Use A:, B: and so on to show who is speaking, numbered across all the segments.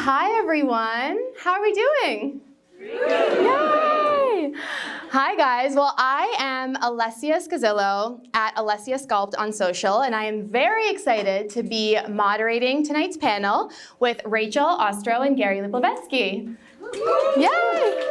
A: Hi, everyone. How are we doing? Yay! Hi, guys. Well, I am Alessia Scazzillo at Alessia Sculpt on social, and I am very excited to be moderating tonight's panel with Rachel, Ostro, and Gary Lipovetsky. Yay!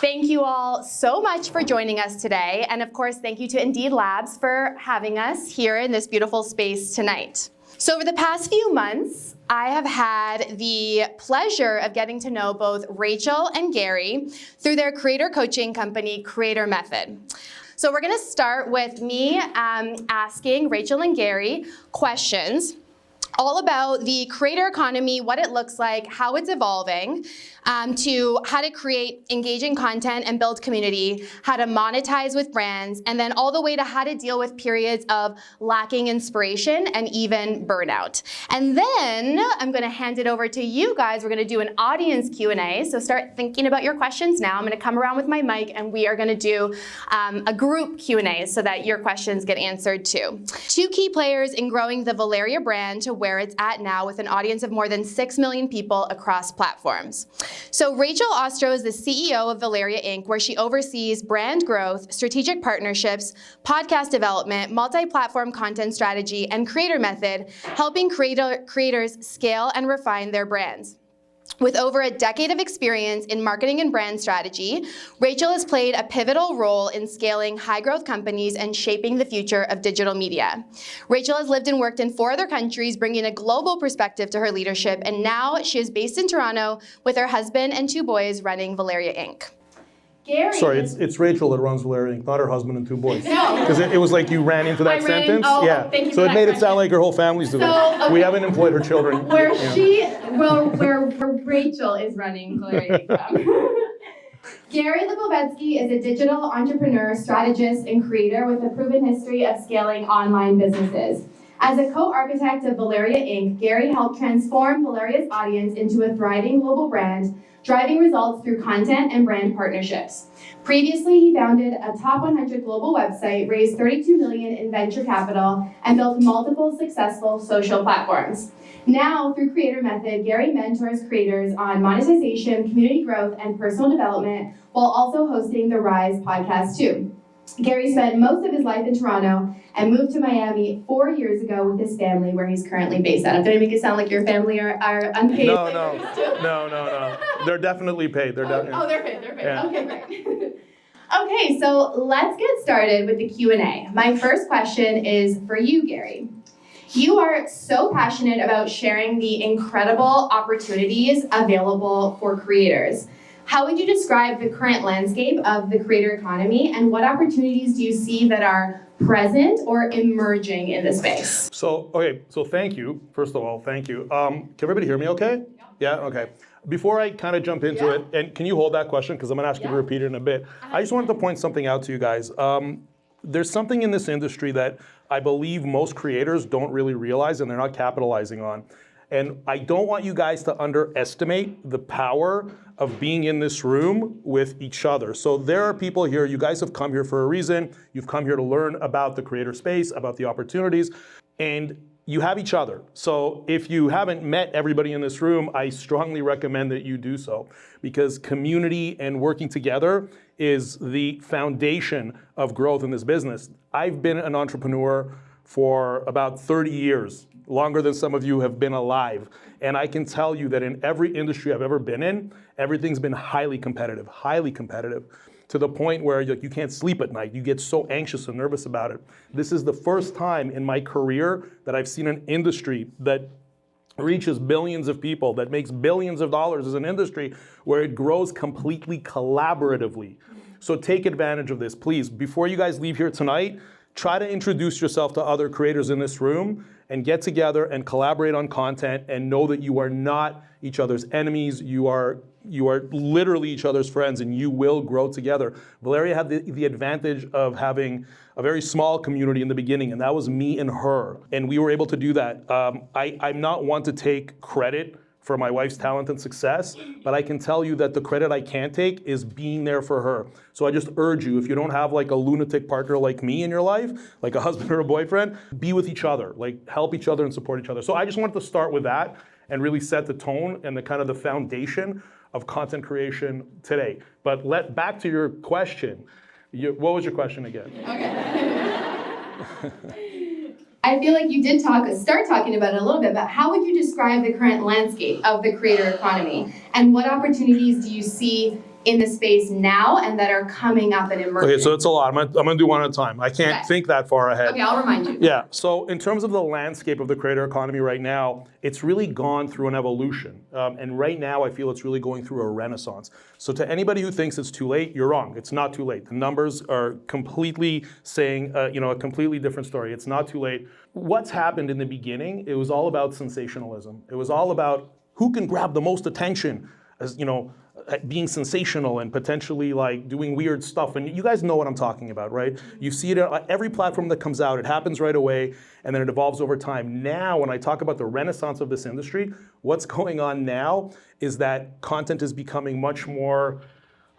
A: Thank you all so much for joining us today, and of course, thank you to Indeed Labs for having us here in this beautiful space tonight. So over the past few months, I have had the pleasure of getting to know both Rachel and Gary through their creator coaching company, Creator Method. So we're gonna start with me asking Rachel and Gary questions all about the creator economy, what it looks like, how it's evolving, to how to create engaging content and build community, how to monetize with brands, and then all the way to how to deal with periods of lacking inspiration and even burnout. And then I'm gonna hand it over to you guys. We're gonna do an audience Q&A, so start thinking about your questions now. I'm gonna come around with my mic and we are gonna do a group Q&A so that your questions get answered too. Two key players in growing the Valeria brand to where it's at now with an audience of more than 6 million people across platforms. So Rachel Ostro is the CEO of Valeria Inc., where she oversees brand growth, strategic partnerships, podcast development, multi-platform content strategy, and Creator Method, helping creators scale and refine their brands. With over a decade of experience in marketing and brand strategy, Rachel has played a pivotal role in scaling high-growth companies and shaping the future of digital media. Rachel has lived and worked in 4 other countries, bringing a global perspective to her leadership, and now she is based in Toronto with her husband and 2 boys running Valeria Inc. Gary.
B: Sorry, it's Rachel that runs Valeria Inc., not her husband and 2 boys.
A: No.
B: Because it was like you ran into that sentence.
A: Yeah. Thank you
B: so
A: for
B: it made
A: that
B: it sound like her whole family's doing it.
A: Okay.
B: We haven't employed her children.
A: Where Rachel is running Valeria Inc. Gary Lipovetsky is a digital entrepreneur, strategist, and creator with a proven history of scaling online businesses. As a co-architect of Valeria Inc., Gary helped transform Valeria's audience into a thriving global brand, driving results through content and brand partnerships. Previously, he founded a top 100 global website, raised $32 million in venture capital, and built multiple successful social platforms. Now, through Creator Method, Gary mentors creators on monetization, community growth, and personal development, while also hosting the Rise podcast too. Gary spent most of his life in Toronto and moved to Miami 4 years ago with his family, where he's currently based out of. Did I make it sound like your family are unpaid?
B: No. They're definitely paid.
A: They're paid.
B: Yeah.
A: Okay, great. Okay, so let's get started with the Q&A. My first question is for you, Gary. You are so passionate about sharing the incredible opportunities available for creators. How would you describe the current landscape of the creator economy, and what opportunities do you see that are present or emerging in the space?
B: So thank you. First of all, thank you. Can everybody hear me okay? Yeah, okay. Before I kind of jump into it, and can you hold that question? Because I'm going to ask you to repeat it in a bit. I just wanted to point something out to you guys. There's something in this industry that I believe most creators don't really realize and they're not capitalizing on. And I don't want you guys to underestimate the power of being in this room with each other. So there are people here, you guys have come here for a reason. You've come here to learn about the creator space, about the opportunities, and you have each other. So if you haven't met everybody in this room, I strongly recommend that you do so, because community and working together is the foundation of growth in this business. I've been an entrepreneur for about 30 years, longer than some of you have been alive. And I can tell you that in every industry I've ever been in, everything's been highly competitive, to the point where you can't sleep at night. You get so anxious and nervous about it. This is the first time in my career that I've seen an industry that reaches billions of people, that makes billions of dollars as an industry, where it grows completely collaboratively. So take advantage of this, please. Before you guys leave here tonight, try to introduce yourself to other creators in this room and get together and collaborate on content, and know that you are not each other's enemies. You are literally each other's friends, and you will grow together. Valeria had the advantage of having a very small community in the beginning, and that was me and her. And we were able to do that. I'm not one to take credit for my wife's talent and success, but I can tell you that the credit I can take is being there for her. So I just urge you, if you don't have like a lunatic partner like me in your life, like a husband or a boyfriend, be with each other, like help each other and support each other. So I just wanted to start with that. and really set the tone and the kind of the foundation of content creation today. But back to your question. What was your question again?
A: I feel like you did start talking about it a little bit, but how would you describe the current landscape of the creator economy? And what opportunities do you see in the space now and that are coming up and emerging?
B: Okay, so it's a lot. I'm gonna do one at a time. I can't think that far ahead.
A: Okay, I'll remind you.
B: Yeah, so in terms of the landscape of the creator economy right now, it's really gone through an evolution. And right now, I feel it's really going through a renaissance. So to anybody who thinks it's too late, you're wrong. It's not too late. The numbers are completely saying, a completely different story. It's not too late. What's happened in the beginning, it was all about sensationalism. It was all about who can grab the most attention, as being sensational and potentially like doing weird stuff. And you guys know what I'm talking about, right? You see it on every platform that comes out. It happens right away, and then it evolves over time. Now, when I talk about the renaissance of this industry, what's going on now is that content is becoming much more,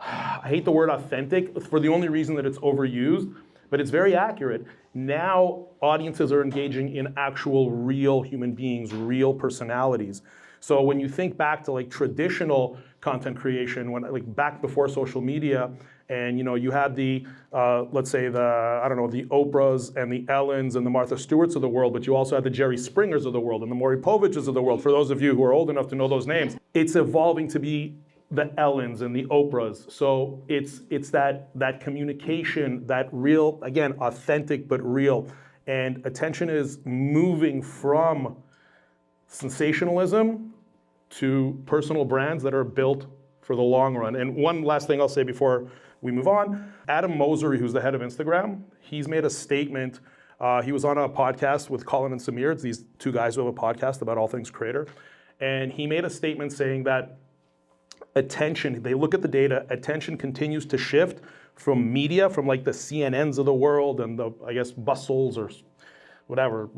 B: I hate the word authentic, for the only reason that it's overused, but it's very accurate. Now, audiences are engaging in actual real human beings, real personalities. So when you think back to like traditional content creation, when like back before social media, and you had the, let's say the Oprahs and the Ellens and the Martha Stewarts of the world, but you also had the Jerry Springers of the world and the Maury Poviches of the world, for those of you who are old enough to know those names. It's evolving to be the Ellens and the Oprahs. So it's that communication, that real, again, authentic but real. And attention is moving from sensationalism to personal brands that are built for the long run. And one last thing I'll say before we move on. Adam Mosery, who's the head of Instagram, he's made a statement. He was on a podcast with Colin and Samir. It's these two guys who have a podcast about all things creator. And he made a statement saying that attention, they look at the data, attention continues to shift from media, from like the CNNs of the world and the, I guess, Bustles or whatever,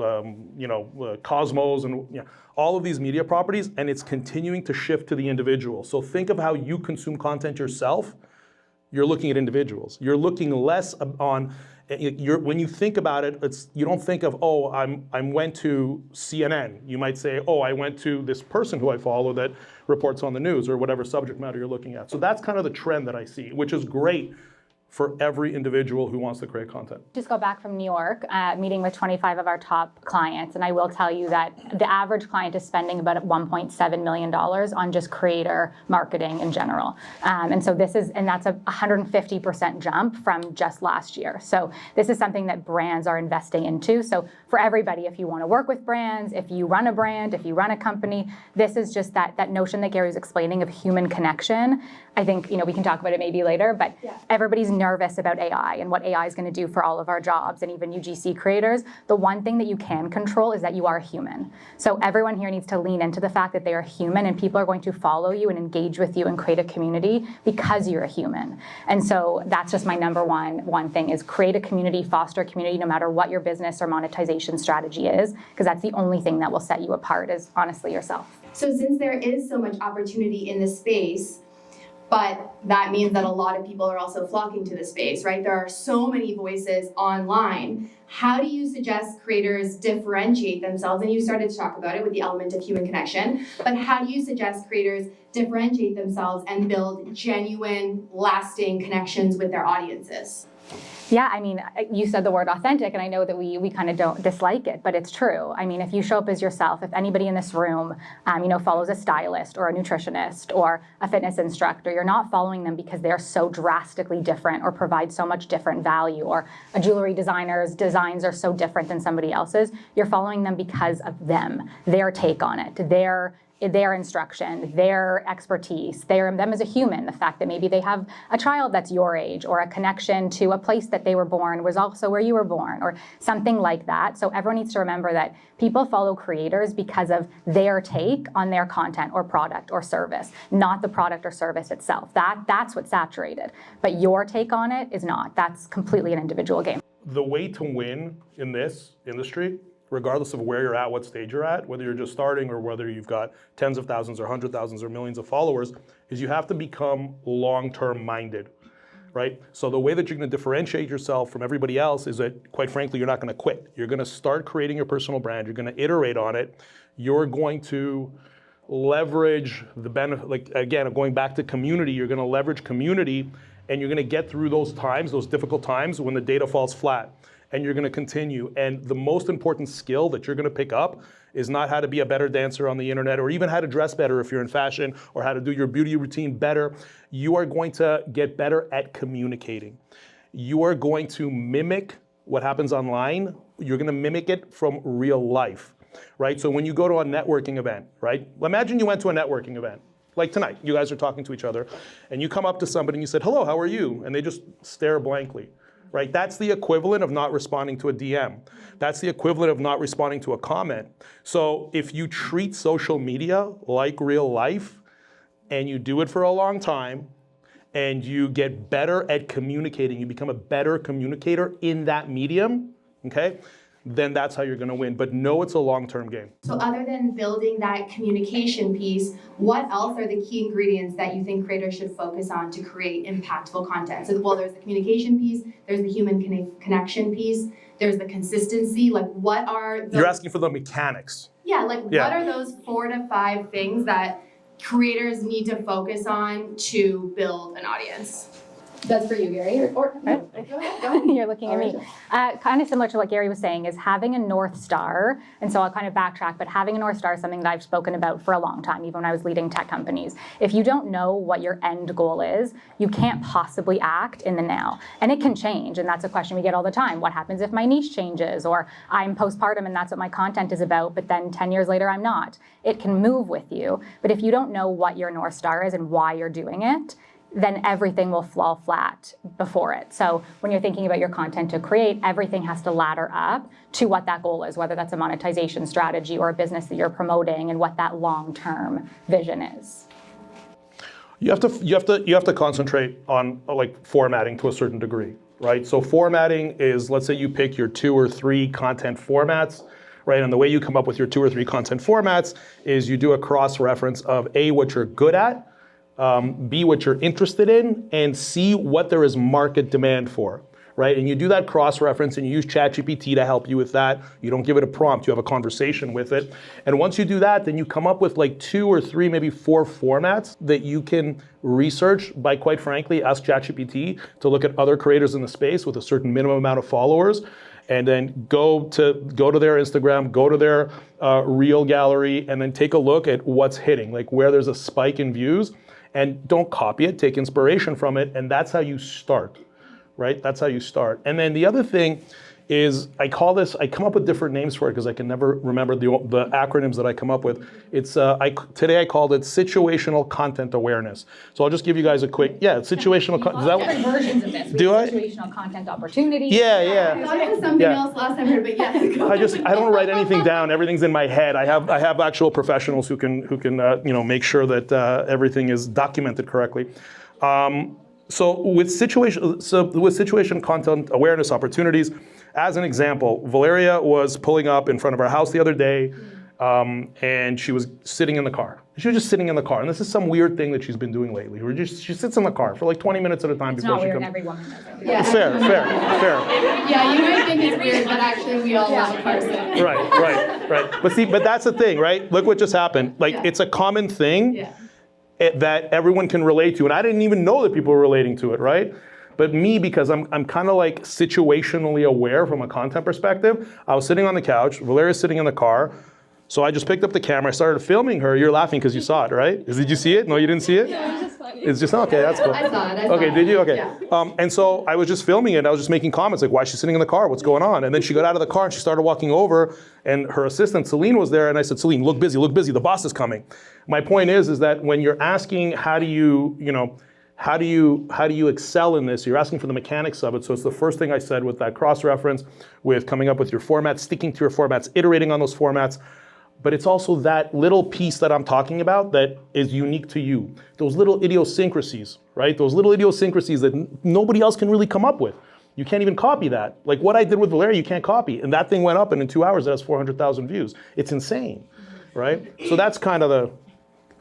B: Cosmos and all of these media properties, and it's continuing to shift to the individual. So think of how you consume content yourself. You're looking at individuals. You're looking less on, when you think about it, you don't think of, I went to CNN. You might say, I went to this person who I follow that reports on the news or whatever subject matter you're looking at. So that's kind of the trend that I see, which is great for every individual who wants to create content.
C: Just go back from New York, meeting with 25 of our top clients, and I will tell you that the average client is spending about $1.7 million on just creator marketing in general. And so that's a 150% jump from just last year. So this is something that brands are investing into. So for everybody, if you want to work with brands, if you run a brand, if you run a company, this is just that notion that Gary was explaining of human connection. I think, we can talk about it maybe later, but everybody's nervous about AI and what AI is going to do for all of our jobs and even UGC creators. The one thing that you can control is that you are human. So everyone here needs to lean into the fact that they are human, and people are going to follow you and engage with you and create a community because you're a human. And so that's just my number one thing is create a community, foster a community, no matter what your business or monetization strategy is, because that's the only thing that will set you apart is honestly yourself.
A: So since there is so much opportunity in this space, but that means that a lot of people are also flocking to the space, right? There are so many voices online. How do you suggest creators differentiate themselves? And you started to talk about it with the element of human connection, but how do you suggest creators differentiate themselves and build genuine, lasting connections with their audiences?
C: Yeah, you said the word authentic, and I know that we kind of don't dislike it, but it's true. If you show up as yourself, if anybody in this room, follows a stylist or a nutritionist or a fitness instructor, you're not following them because they're so drastically different or provide so much different value, or a jewelry designer's designs are so different than somebody else's. You're following them because of them, their take on it, their instruction, their expertise, them as a human, the fact that maybe they have a child that's your age or a connection to a place that they were born was also where you were born or something like that. So everyone needs to remember that people follow creators because of their take on their content or product or service, not the product or service itself. That's what's saturated. But your take on it is not. That's completely an individual game.
B: The way to win in this industry, regardless of where you're at, what stage you're at, whether you're just starting or whether you've got tens of thousands or 100,000s or millions of followers, is you have to become long-term minded, right? So the way that you're going to differentiate yourself from everybody else is that, quite frankly, you're not going to quit. You're going to start creating your personal brand. You're going to iterate on it. You're going to leverage the benefit, like again, going back to community, you're gonna leverage community and you're gonna get through those times, those difficult times when the data falls flat. And you're gonna continue. And the most important skill that you're gonna pick up is not how to be a better dancer on the internet or even how to dress better if you're in fashion or how to do your beauty routine better. You are going to get better at communicating. You are going to mimic what happens online. You're gonna mimic it from real life, right? So when you go to a networking event, right? Imagine you went to a networking event, like tonight, you guys are talking to each other, and you come up to somebody and you said, hello, how are you? And they just stare blankly. Right? That's the equivalent of not responding to a DM. That's the equivalent of not responding to a comment. So if you treat social media like real life and you do it for a long time and you get better at communicating, you become a better communicator in that medium, okay? Then that's how you're gonna win. But no, it's a long-term game.
A: So other than building that communication piece, what else are the key ingredients that you think creators should focus on to create impactful content? So, well, there's the communication piece, there's the human connection piece, there's the consistency. Like, what are those?
B: You're asking for the mechanics.
A: Yeah, like what are those 4 to 5 things that creators need to focus on to build an audience? That's for you, Gary. Or no, go ahead.
C: You're looking at me. Kind of similar to what Gary was saying is having a North Star. And so I'll kind of backtrack, but having a North Star is something that I've spoken about for a long time, even when I was leading tech companies. If you don't know what your end goal is, you can't possibly act in the now. And it can change. And that's a question we get all the time. What happens if my niche changes? Or I'm postpartum and that's what my content is about, but then 10 years later, I'm not. It can move with you. But if you don't know what your North Star is and why you're doing it, then everything will fall flat before it. So when you're thinking about your content to create, everything has to ladder up to what that goal is, whether that's a monetization strategy or a business that you're promoting and what that long-term vision is.
B: You have to concentrate on like formatting to a certain degree, right? So formatting is, let's say you pick your 2 or 3 content formats, right? And the way you come up with your 2 or 3 content formats is you do a cross-reference of A, what you're good at, B, what you're interested in, and C, what there is market demand for, right? And you do that cross-reference and you use ChatGPT to help you with that. You don't give it a prompt, you have a conversation with it. And once you do that, then you come up with like 2 or 3, maybe 4 formats that you can research by, quite frankly, ask ChatGPT to look at other creators in the space with a certain minimum amount of followers, and then go to their Instagram, go to their Reel gallery, and then take a look at what's hitting, like where there's a spike in views. And don't copy it, take inspiration from it, and that's how you start, right? That's how you start. And then the other thing is, I come up with different names for it because I can never remember the acronyms that I come up with. It's today I called it situational content awareness. So I'll just give you guys a quick, situational.
C: Different versions of this.
B: Do I?
C: Situational content opportunity.
B: Yeah.
A: I thought it was something else last time I heard, but yes.
B: I don't write anything down. Everything's in my head. I have actual professionals who can make sure that everything is documented correctly. So with situation content awareness opportunities, as an example, Valeria was pulling up in front of our house the other day, and she was sitting in the car. She was just sitting in the car, and this is some weird thing that she's been doing lately. She sits in the car for like 20 minutes at a time before she comes.
C: Every woman does it.
A: Yeah.
B: Fair.
A: Yeah, you might think it's weird, but actually we all love cars.
B: Right. But that's the thing, right? Look what just happened. It's a common thing that everyone can relate to, and I didn't even know that people were relating to it, right? But me, because I'm kind of like situationally aware from a content perspective, I was sitting on the couch, Valeria's sitting in the car, so I just picked up the camera, I started filming her. You're laughing because you saw it, right? Did you see it? No, you didn't see it?
D: No, it's just funny.
B: It's just, okay, that's cool.
A: I saw it.
B: Okay, did you? Okay.
A: Yeah.
B: And so I was just filming it, I was just making comments like, why is she sitting in the car? What's going on? And then she got out of the car and she started walking over, and her assistant, Celine, was there, and I said, Celine, look busy, the boss is coming. My point is that when you're asking how do you excel in this, you're asking for the mechanics of it. So it's the first thing I said with that cross-reference, with coming up with your formats, sticking to your formats, iterating on those formats. But it's also that little piece that I'm talking about that is unique to you. Those little idiosyncrasies, right? Those little idiosyncrasies that nobody else can really come up with. You can't even copy that. Like what I did with Valeria, you can't copy. And that thing went up, and in 2 hours it has 400,000 views. It's insane, right? So that's kind of the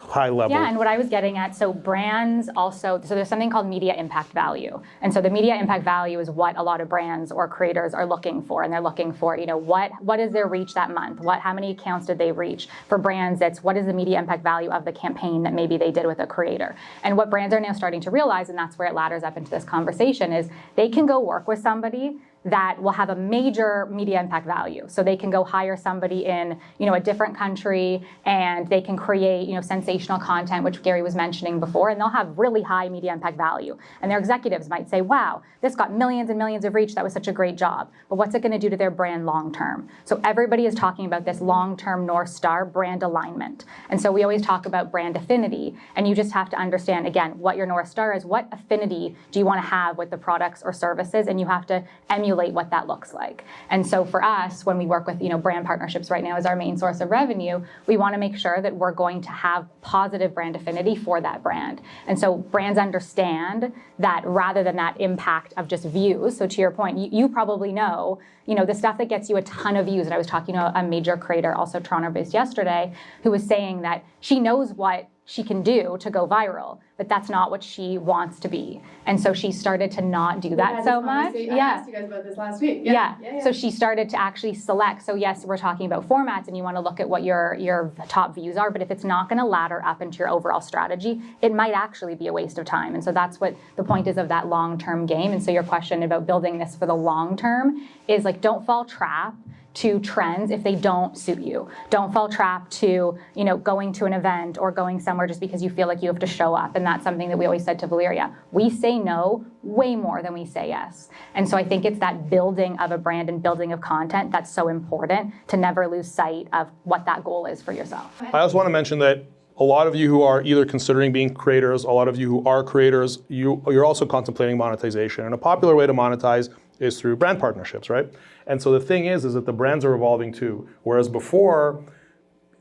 B: high level.
C: Yeah, and what I was getting at, so brands also, so there's something called media impact value. And so the media impact value is what a lot of brands or creators are looking for. And they're looking for, what is their reach that month? How many accounts did they reach? For brands, it's what is the media impact value of the campaign that maybe they did with a creator? And what brands are now starting to realize, and that's where it ladders up into this conversation, is they can go work with somebody that will have a major media impact value. So they can go hire somebody in, a different country, and they can create, sensational content, which Gary was mentioning before, and they'll have really high media impact value. And their executives might say, wow, this got millions and millions of reach. That was such a great job. But what's it going to do to their brand long term? So everybody is talking about this long-term North Star brand alignment. And so we always talk about brand affinity, and you just have to understand, again, what your North Star is. What affinity do you want to have with the products or services? And you have to emulate what that looks like. And so for us, when we work with, brand partnerships right now as our main source of revenue, we want to make sure that we're going to have positive brand affinity for that brand. And so brands understand that rather than that impact of just views. So to your point, you probably know, the stuff that gets you a ton of views. And I was talking to a major creator, also Toronto-based yesterday, who was saying that she knows what she can do to go viral, but that's not what she wants to be. And so she started to not do that so much.
A: I asked you guys about this last week.
C: Yeah. So she started to actually select. So yes, we're talking about formats, and you want to look at what your top views are, but if it's not going to ladder up into your overall strategy, it might actually be a waste of time. And so that's what the point is of that long-term game. And so your question about building this for the long term is don't fall trap to trends if they don't suit you. Don't fall trap to, going to an event or going somewhere just because you feel like you have to show up. And that's something that we always said to Valeria. We say no way more than we say yes. And so I think it's that building of a brand and building of content that's so important to never lose sight of what that goal is for yourself.
B: I also want to mention that a lot of you who are either considering being creators, a lot of you who are creators, you're also contemplating monetization. And a popular way to monetize is through brand partnerships, right? And so the thing is that the brands are evolving too. Whereas before,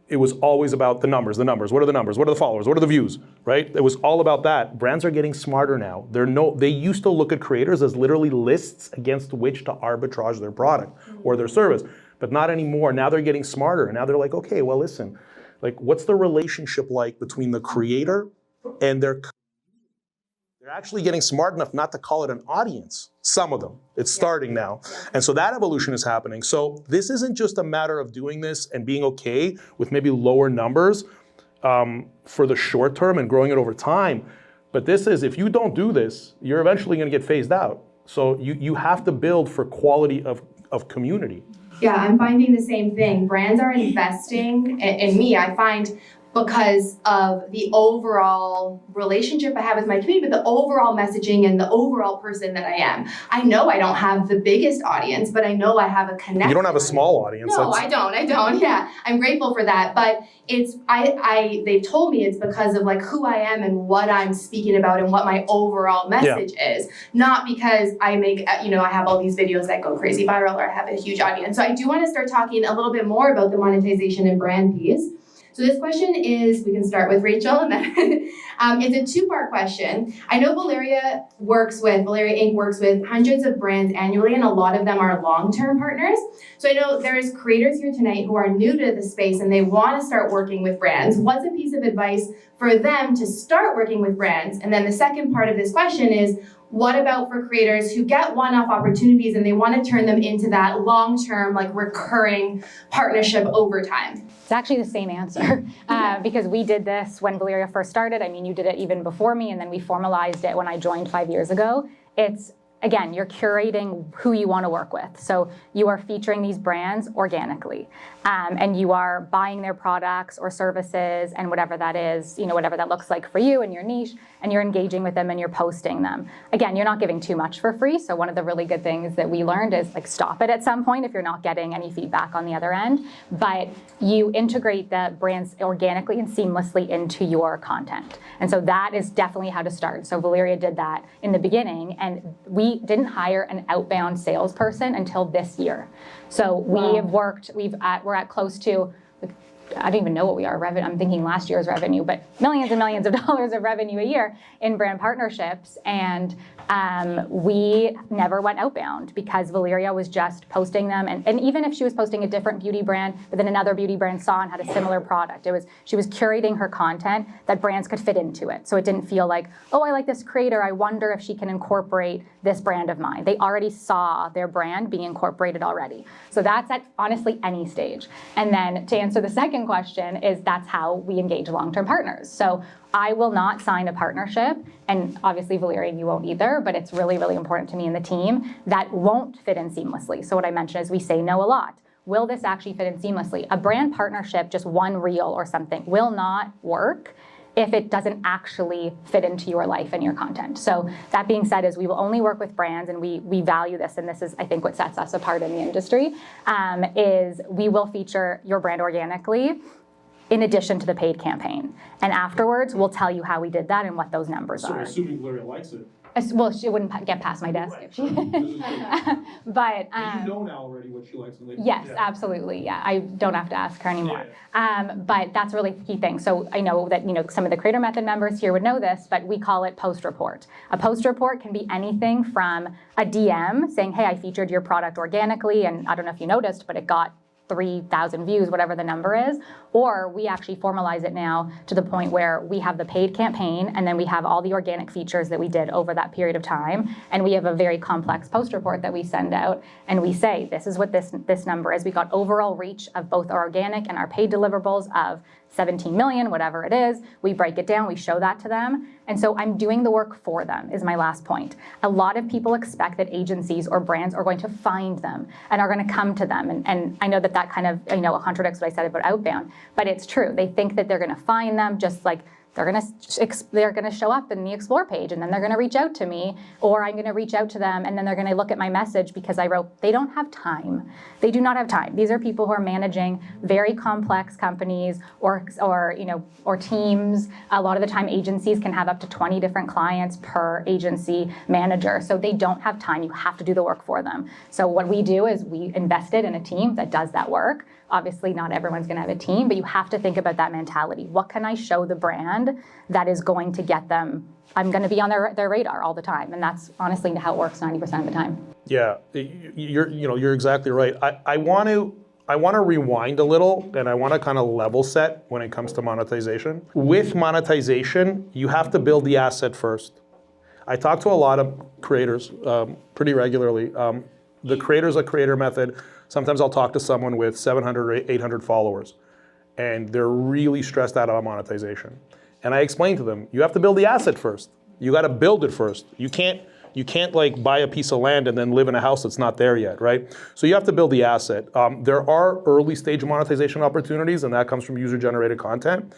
B: it was always about the numbers. What are the numbers? What are the followers? What are the views, right? It was all about that. Brands are getting smarter now. They used to look at creators as literally lists against which to arbitrage their product or their service, but not anymore. Now they're getting smarter. And now they're like, okay, well, listen, what's the relationship like between the creator and their community? They're actually getting smart enough not to call it an audience. Some of them. It's starting now. And so that evolution is happening. So this isn't just a matter of doing this and being okay with maybe lower numbers for the short term and growing it over time. But this is, if you don't do this, you're eventually going to get phased out. So you have to build for quality of community.
A: Yeah, I'm finding the same thing. Brands are investing in me, I find, because of the overall relationship I have with my community, but the overall messaging and the overall person that I am. I know I don't have the biggest audience, but I know I have a connection.
B: You don't have a small audience.
A: No, I don't. Yeah, I'm grateful for that. But it's, they've told me it's because of who I am and what I'm speaking about and what my overall message is. Not because I make, I have all these videos that go crazy viral or I have a huge audience. So I do want to start talking a little bit more about the monetization and brand piece. So this question is, we can start with Rachel, and then it's a two-part question. I know Valeria Inc. works with hundreds of brands annually, and a lot of them are long-term partners. So I know there's creators here tonight who are new to the space and they want to start working with brands. What's a piece of advice for them to start working with brands? And then the second part of this question is, what about for creators who get one-off opportunities and they want to turn them into that long-term, recurring partnership over time?
C: It's actually the same answer because we did this when Valeria first started. I mean, you did it even before me, and then we formalized it when I joined 5 years ago. It's, again, you're curating who you want to work with. So you are featuring these brands organically, and you are buying their products or services and whatever that is, whatever that looks like for you and your niche, and you're engaging with them and you're posting them. Again, you're not giving too much for free. So one of the really good things that we learned is stop it at some point if you're not getting any feedback on the other end. But you integrate the brands organically and seamlessly into your content. And so that is definitely how to start. So Valeria did that in the beginning, and we didn't hire an outbound salesperson until this year. So we're at close to I don't even know what we are, I'm thinking last year's revenue, but millions and millions of dollars of revenue a year in brand partnerships. And we never went outbound because Valeria was just posting them. And even if she was posting a different beauty brand, but then another beauty brand saw and had a similar product, she was curating her content that brands could fit into it. So it didn't feel like, oh, I like this creator, I wonder if she can incorporate this brand of mine. They already saw their brand being incorporated already. So that's at honestly any stage. And then to answer the second question is that's how we engage long-term partners. So I will not sign a partnership, and obviously Valeria, you won't either, but it's really, really important to me and the team that won't fit in seamlessly. So what I mentioned is we say no a lot. Will this actually fit in seamlessly? A brand partnership, just one reel or something, will not work if it doesn't actually fit into your life and your content. So that being said, is we will only work with brands, and we value this, and this is, I think, what sets us apart in the industry, is we will feature your brand organically in addition to the paid campaign. And afterwards, we'll tell you how we did that and what those numbers are.
B: Assuming Gloria likes it.
C: Well, she wouldn't get past my desk if she. But
B: you know now already what she likes.
C: Yes, absolutely. Yeah, I don't have to ask her anymore. But that's really the key thing. So I know that some of the Creator Method members here would know this, but we call it post report. A post report can be anything from a DM saying, "Hey, I featured your product organically, and I don't know if you noticed, but it got 3,000 views, whatever the number is," or we actually formalize it now to the point where we have the paid campaign and then we have all the organic features that we did over that period of time, and we have a very complex post report that we send out, and we say, this is what this number is. We got overall reach of both our organic and our paid deliverables of 17 million, whatever it is. We break it down, we show that to them. And so I'm doing the work for them, is my last point. A lot of people expect that agencies or brands are going to find them and are going to come to them. And I know that kind of, contradicts what I said about outbound, but it's true. They think that they're going to find them, just like they're going to show up in the Explore page, and then they're going to reach out to me, or I'm going to reach out to them, and then they're going to look at my message because I wrote. They don't have time. They do not have time. These are people who are managing very complex companies or teams. A lot of the time, agencies can have up to 20 different clients per agency manager, so they don't have time. You have to do the work for them. So what we do is we invested in a team that does that work. Obviously, not everyone's going to have a team, but you have to think about that mentality. What can I show the brand that is going to get them? I'm going to be on their radar all the time, and that's honestly how it works 90% of the time.
B: Yeah, you're exactly right. I want to rewind a little, and I want to kind of level set when it comes to monetization. With monetization, you have to build the asset first. I talk to a lot of creators pretty regularly. The creator's a Creator Method. Sometimes I'll talk to someone with 700 or 800 followers, and they're really stressed out about monetization. And I explain to them, you have to build the asset first. You got to build it first. You can't like buy a piece of land and then live in a house that's not there yet, right? So you have to build the asset. There are early stage monetization opportunities, and that comes from user-generated content.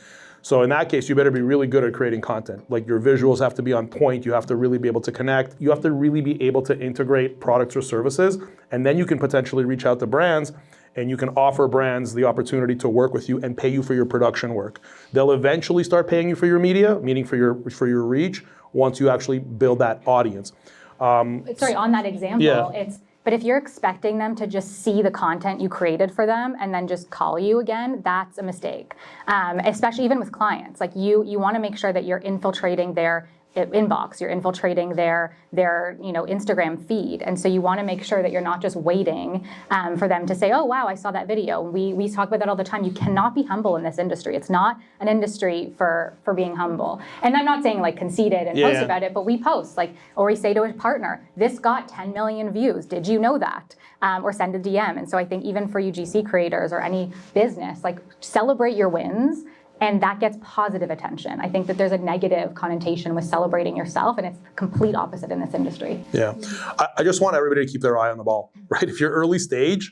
B: So in that case, you better be really good at creating content. Like your visuals have to be on point. You have to really be able to connect. You have to really be able to integrate products or services. And then you can potentially reach out to brands, and you can offer brands the opportunity to work with you and pay you for your production work. They'll eventually start paying you for your media, meaning for your reach, once you actually build that audience.
C: Sorry, on that example, but if you're expecting them to just see the content you created for them and then just call you again, that's a mistake. Especially even with clients. Like you want to make sure that you're infiltrating their inbox, you're infiltrating their Instagram feed, and so you want to make sure that you're not just waiting for them to say, "Oh wow, I saw that video." We talk about that all the time. You cannot be humble in this industry. It's not an industry for being humble. And I'm not saying like conceited and post about it, but we post or we say to a partner, "This got 10 million views. Did you know that?" Or send a DM. And so I think even for UGC creators or any business, celebrate your wins. And that gets positive attention. I think that there's a negative connotation with celebrating yourself, and it's complete opposite in this industry.
B: Yeah, I just want everybody to keep their eye on the ball, right? If you're early stage,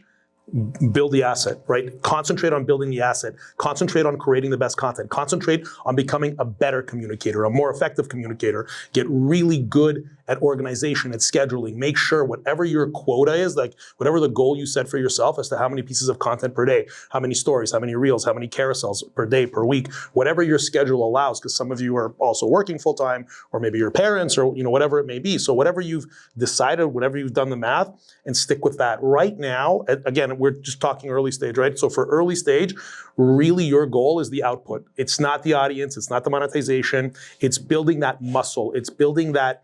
B: build the asset, right? Concentrate on building the asset. Concentrate on creating the best content. Concentrate on becoming a better communicator, a more effective communicator. Get really good at organization, at scheduling. Make sure whatever your quota is, like whatever the goal you set for yourself as to how many pieces of content per day, how many stories, how many reels, how many carousels per day, per week, whatever your schedule allows, because some of you are also working full time, or maybe your parents, or whatever it may be. So whatever you've decided, whatever you've done the math, and stick with that. Right now, again, we're just talking early stage, right? So for early stage, really your goal is the output. It's not the audience, it's not the monetization, it's building that muscle, it's building that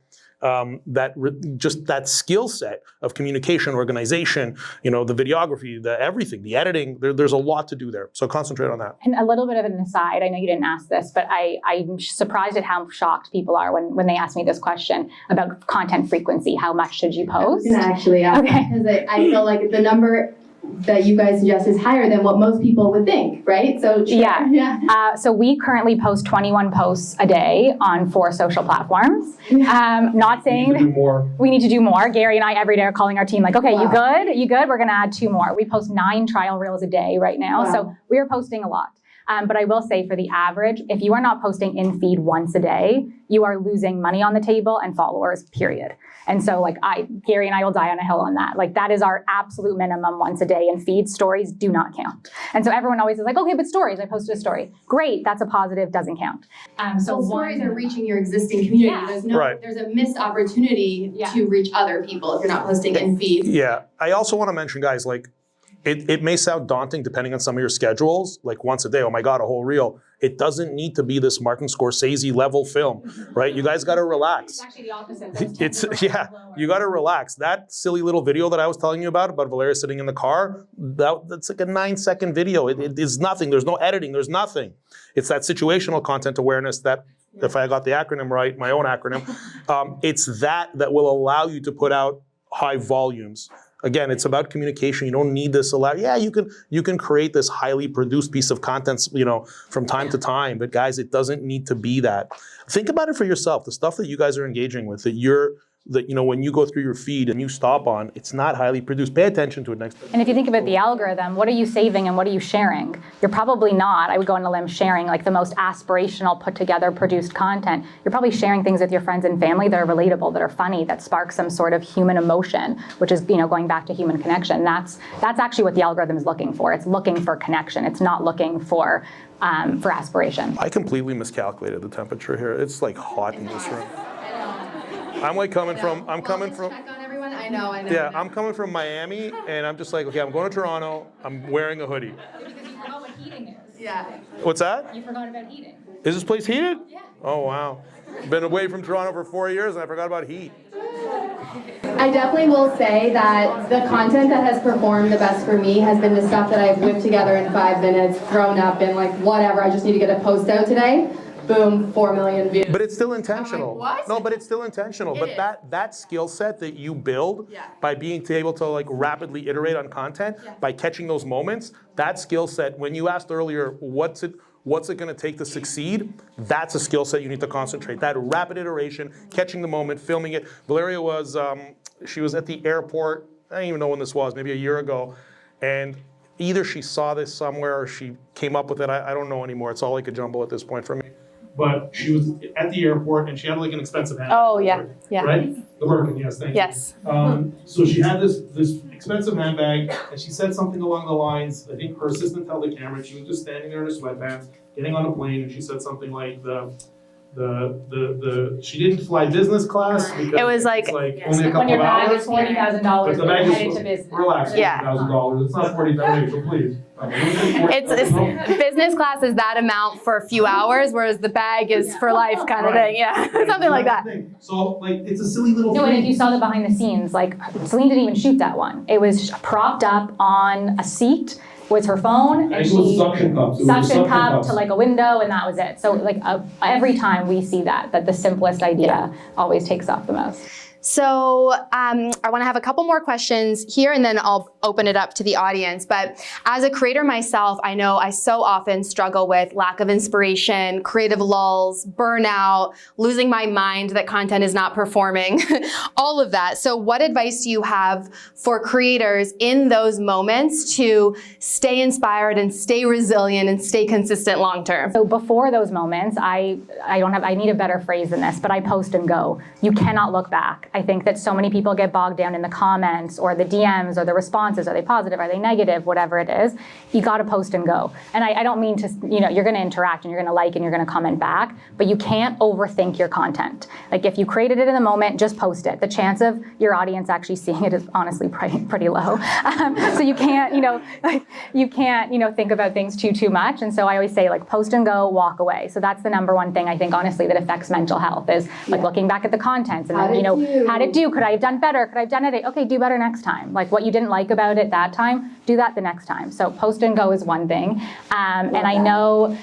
B: just that skill set of communication, organization, the videography, the everything, the editing. There's a lot to do there. So concentrate on that.
C: And a little bit of an aside, I know you didn't ask this, but I'm surprised at how shocked people are when they ask me this question about content frequency. How much should you post?
A: Actually, yeah.
C: Okay.
A: Because I feel like the number that you guys suggest is higher than what most people would think, right? So sure.
C: Yeah. So we currently post 21 posts a day on 4 social platforms. Not saying we need to do more. Gary and I every day are calling our team like, okay, you good? You good? We're going to add 2 more. We post 9 trial reels a day right now. Wow. So we are posting a lot. But I will say for the average, if you are not posting in feed once a day, you are losing money on the table and followers, period. And so Gary and I will die on a hill on that. Like that is our absolute minimum once a day, and feed. Stories do not count. And so everyone always is like, okay, but stories, I posted a story. Great, that's a positive, doesn't count.
A: So stories are reaching your existing community. Yeah. There's a missed opportunity to reach other people if you're not posting in feed.
B: Yeah, I also want to mention, guys, it may sound daunting depending on some of your schedules, like once a day, oh my God, a whole reel. It doesn't need to be this Martin Scorsese level film, right? You guys got to relax.
C: It's actually the opposite.
B: You got to relax. That silly little video that I was telling you about Valeria sitting in the car, that's like a 9-second video. It is nothing. There's no editing. There's nothing. It's that situational content awareness that, if I got the acronym right, my own acronym, it's that will allow you to put out high volumes. Again, it's about communication. You don't need this you can create this highly produced piece of content, from time to time. But guys, it doesn't need to be that. Think about it for yourself. The stuff that you guys are engaging with, when you go through your feed and you stop on, it's not highly produced. Pay attention to it next time.
C: And if you think about the algorithm, what are you saving and what are you sharing? You're probably not, I would go on a limb, sharing like the most aspirational, put together, produced content. You're probably sharing things with your friends and family that are relatable, that are funny, that spark some sort of human emotion, which is, going back to human connection. That's actually what the algorithm is looking for. It's looking for connection. It's not looking for aspiration.
B: I completely miscalculated the temperature here. It's like hot in this room. I'm coming from.
A: Check on everyone. I know.
B: Yeah, I'm coming from Miami, and I'm just like, okay, I'm going to Toronto. I'm wearing a hoodie.
C: Because you forgot what heating is.
A: Yeah.
B: What's that?
C: You forgot about heating.
B: Is this place heated?
C: Yeah.
B: Oh wow. Been away from Toronto for 4 years, and I forgot about heat.
A: I definitely will say that the content that has performed the best for me has been the stuff that I've whipped together in 5 minutes, thrown up, and whatever. I just need to get a post out today. Boom, 4 million views.
B: But it's still intentional.
A: What?
B: No, but it's still intentional. That skill set that you build by being able to rapidly iterate on content, by catching those moments, that skill set, when you asked earlier, what's it going to take to succeed? That's a skill set you need to concentrate. That rapid iteration, catching the moment, filming it. Valeria she was at the airport, I don't even know when this was, maybe a year ago, and either she saw this somewhere or she came up with it. I don't know anymore. It's all like a jumble at this point for me. But she was at the airport and she had an expensive handbag.
A: Oh, yeah.
B: Right? The Birkin, yes, thank you.
A: Yes.
B: So she had this expensive handbag, and she said something along the lines, I think her assistant held the camera, and she was just standing there in her sweatpants, getting on a plane, and she said something like she didn't fly business class because
A: it was
B: it's only a couple
C: when your
B: of
C: bag
B: hours.
C: is $40,000,
B: But the bag
C: headed to
B: is
C: business.
B: relax,
A: Yeah.
B: $40,000. It's not $40,000, so please.
A: It's business class is that amount for a few hours, whereas the bag is for life kind of thing. Yeah, something like that.
B: So it's a silly little
C: No,
B: thing.
C: and if you saw the behind the scenes, Celine didn't even shoot that one. It was propped up on a seat with her phone, and she
B: suction
C: cup to a window, and that was it. So every time we see that the simplest idea always takes off the most.
A: So I want to have a couple more questions here and then I'll open it up to the audience. But as a creator myself, I know I so often struggle with lack of inspiration, creative lulls, burnout, losing my mind that content is not performing, all of that. So what advice do you have for creators in those moments to stay inspired and stay resilient and stay consistent long term?
C: So before those moments, I need a better phrase than this, but I post and go. You cannot look back. I think that so many people get bogged down in the comments or the DMs or the responses. Are they positive? Are they negative? Whatever it is, you got to post and go. And I don't mean to, you're going to interact and you're going to like and you're going to comment back, but you can't overthink your content. Like if you created it in the moment, just post it. The chance of your audience actually seeing it is honestly pretty low. So you can't, think about things too much. And so I always say like post and go, walk away. So that's the number one thing I think honestly that affects mental health is like looking back at the contents and then, how'd it do? Could I have done better? Could I have done it? Okay, do better next time. Like what you didn't like about it that time, do that the next time. So post and go is one thing. And I know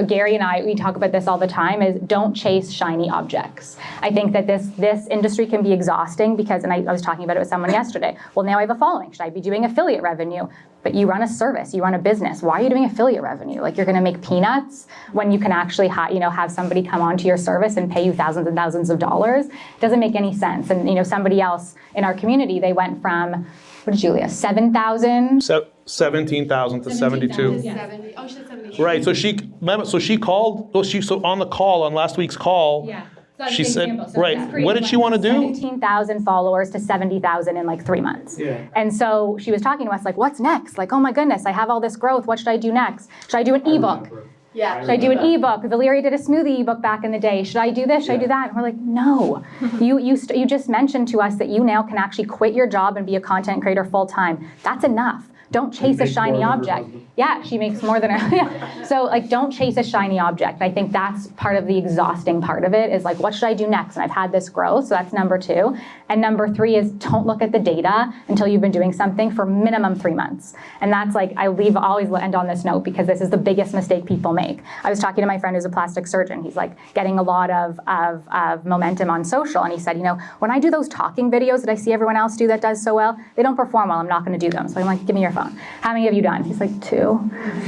C: Gary and we talk about this all the time is don't chase shiny objects. I think that this industry can be exhausting because, and I was talking about it with someone yesterday, well, now I have a following. Should I be doing affiliate revenue? But you run a service, you run a business. Why are you doing affiliate revenue? Like you're going to make peanuts when you can actually have somebody come onto your service and pay you thousands and thousands of dollars. It doesn't make any sense. And somebody else in our community, they went from, what did Julia, 7,000?
B: 17,000 to 72.
A: Yeah. 70. Oh, she said 72.
B: Right. So she called. So on the call on last week's call.
C: Yeah.
B: She said, right, what did she want to do?
C: 17,000 followers to 70,000 in like 3 months. Yeah. And so she was talking to us like, what's next? Like, oh my goodness, I have all this growth. What should I do next? Should I do an ebook?
A: Yeah.
C: Should I do an ebook? Valeria did a smoothie ebook back in the day. Should I do this? Should I do that? And we're like, no. You just mentioned to us that you now can actually quit your job and be a content creator full time. That's enough. Don't chase a shiny object. Yeah, she makes more than her. So like, don't chase a shiny object. I think that's part of the exhausting part of it is like, what should I do next? And I've had this growth, so that's number 2. And number 3 is don't look at the data until you've been doing something for minimum 3 months. And that's like, always end on this note because this is the biggest mistake people make. I was talking to my friend who's a plastic surgeon. He's like getting a lot of momentum on social. And he said, when I do those talking videos that I see everyone else do that does so well, they don't perform well. I'm not going to do them. So I'm like, give me your phone. How many have you done? He's like, 2.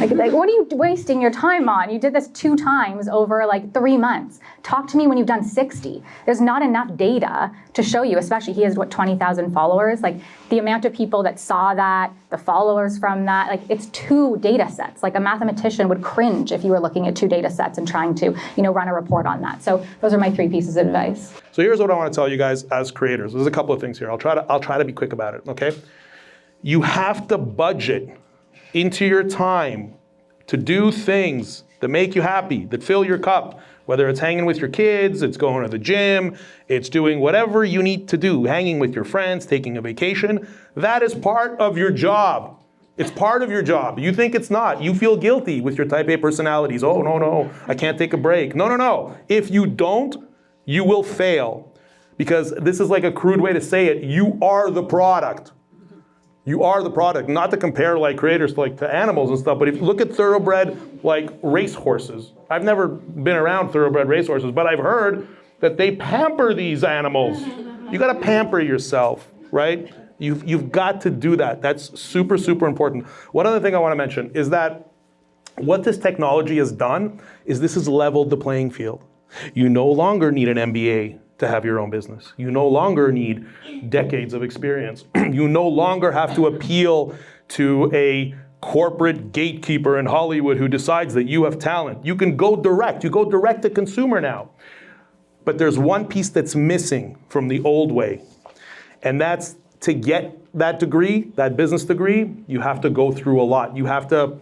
C: Like, what are you wasting your time on? You did this 2 times over like 3 months. Talk to me when you've done 60. There's not enough data to show you, especially he has 20,000 followers. Like the amount of people that saw that, the followers from that, like it's 2 data sets. Like a mathematician would cringe if you were looking at 2 data sets and trying to, run a report on that. So those are my 3 pieces of advice.
B: So here's what I want to tell you guys as creators. There's a couple of things here. I'll try to be quick about it, okay? You have to budget into your time to do things that make you happy, that fill your cup, whether it's hanging with your kids, it's going to the gym, it's doing whatever you need to do, hanging with your friends, taking a vacation. That is part of your job. It's part of your job. You think it's not. You feel guilty with your type A personalities. Oh, no, I can't take a break. No. If you don't, you will fail. Because this is like a crude way to say it. You are the product. You are the product. Not to compare like creators to animals and stuff, but if you look at thoroughbred like race horses, I've never been around thoroughbred race horses, but I've heard that they pamper these animals. You got to pamper yourself, right? You've got to do that. That's super, super important. One other thing I want to mention is that what this technology has done is this has leveled the playing field. You no longer need an MBA to have your own business. You no longer need decades of experience. You no longer have to appeal to a corporate gatekeeper in Hollywood who decides that you have talent. You can go direct. You go direct to consumer now. But there's one piece that's missing from the old way, and that's to get that degree, that business degree, you have to go through a lot. You have to